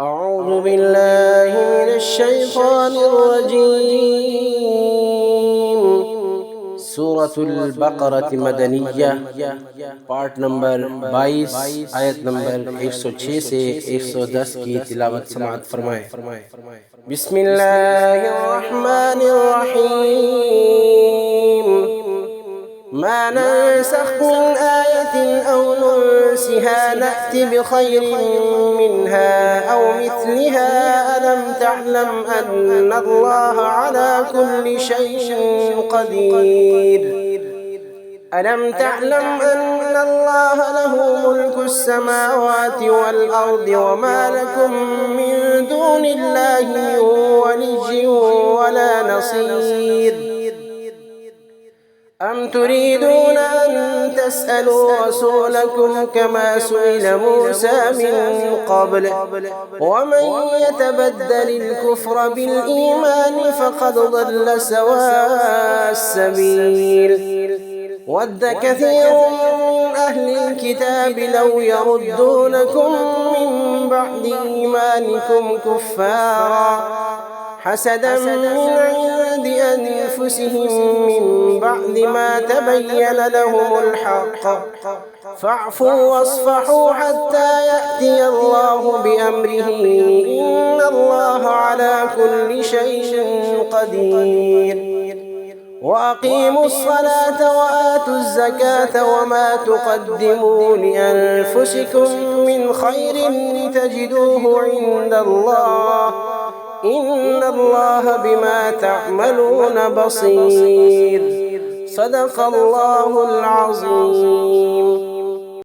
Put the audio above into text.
أعوذ بالله من الشيطان الرجيم. سورة البقرة مدنية part number 22 आयत नंबर 106 से 110 की तिलावत समाअत फरमाएं। बिस्मिल्लाहिर्रहमानिर्रहीम। ما ننسخ من آية أو ننسها نأت بخير منها أو مثلها. ألم تعلم أن الله على كل شيء قدير. ألم تعلم أن الله له ملك السماوات والأرض وما لكم من دون الله من ولي ولا نصير. أم تريدون أن تسألوا رسولكم كما سئل موسى من قبل ومن يتبدل الكفر بالإيمان فقد ضل سواء السبيل. ود كثير من أهل الكتاب لو يردونكم من بعد إيمانكم كفارا حسدا من عند أنفسهم من بعد ما تبين لهم الحق فاعفوا واصفحوا حتى يأتي الله بأمره إن الله على كل شيء قدير. وأقيموا الصلاة وآتوا الزكاة وما تقدموا لأنفسكم من خير تجدوه عند الله إن الله بما تعملون بصير. صدق الله العظيم.